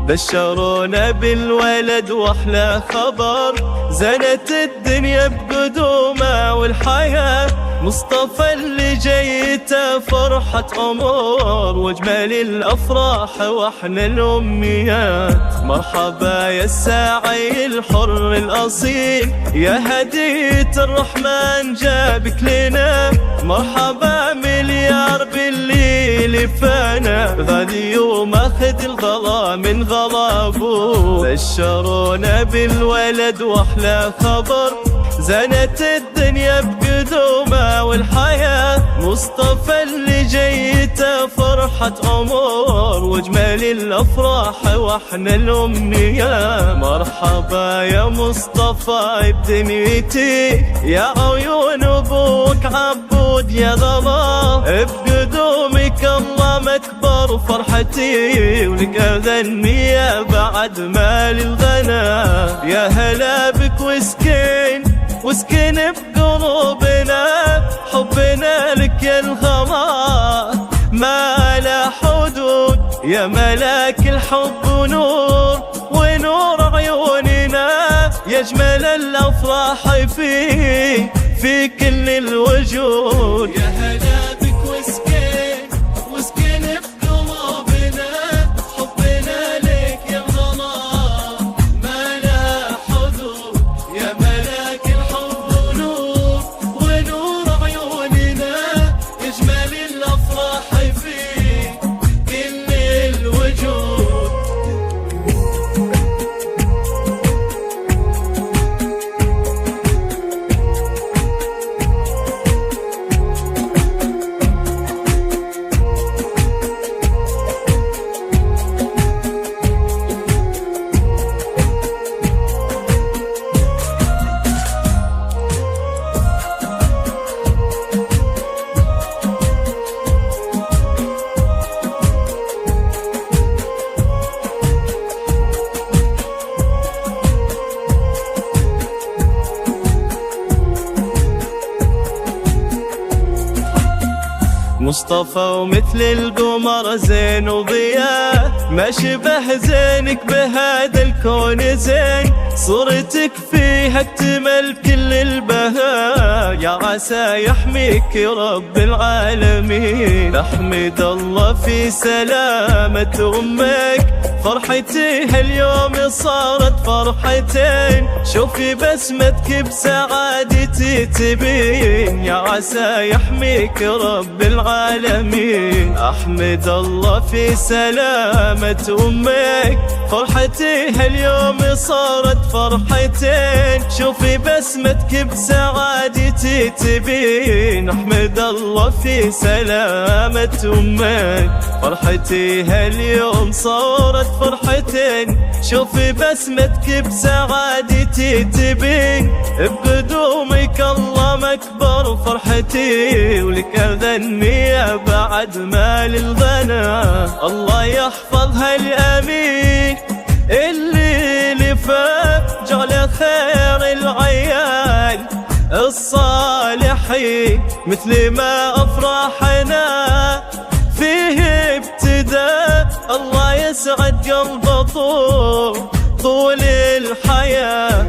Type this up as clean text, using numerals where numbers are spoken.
بشرونا بالولد واحلى خبر، زنت الدنيا بقدومه والحياة. مصطفى اللي جيته فرحة أمور، واجمل الأفراح واحنا الأمنيات. مرحبا يا الساعي الحر الأصيل، يا هدية الرحمن جابك لنا. مرحبا مليار بالليل فانا، غادي يوم اخذ الغلا من غلا ابوه. بشرونا بالولد واحلى خبر، زنت الدنيا بقدومه والحياة. مصطفى اللي جيته فرحة أمور، واجمل الأفراح واحنا الأمنيات. مرحبا يا مصطفى بدنيتي، يا عيون أبوك عبود يا غلا. بقدومك الله مكبر فرحتي، ولك أغني يا بعد مال الغنا. يا هلا بك واسكن بقلوبنا، حبنا لك يا الغلا ما لا حدود. يا ملاك الحب ونور عيوننا، يجمل الأفراح في كل الوجود. يا هلا بك واسكن بقلوبنا، حبنا لك يا الغلا ما لا حدود. يا ملاك الحب ونور عيوننا، يجمل الأفراح في كل الوجود. مصطفى ومثل القمر زين وضياء، ما شبه زينك بهذا الكون زين. صورتك فيها اكتمل كل البهاء، يا عسى يحميك رب العالمين. احمد الله في سلامة أمك، فرحتي هاليوم صارت فرحتين. شوفي بسمتك بسعادتي تبين، يا عسى يحميك رب العالمين. احمد الله في سلامة أمك، فرحتي هاليوم صارت فرحتين. شوفي بسمتك بسعادتي تبين، احمد الله في سلامة أمك، فرحتي هاليوم صارت فرحتين. شوفي بسمتك بسعادتي تبين، بقدومك الله مكبر فرحتي، ولك أغني يا بعد مال الغنا. الله يحفظها الأمين اللي لفاف جعل خير العيال الصالحين، مثل ما أفرحنا فيه ابتداء. الله يسعد قلبه طول الحياة.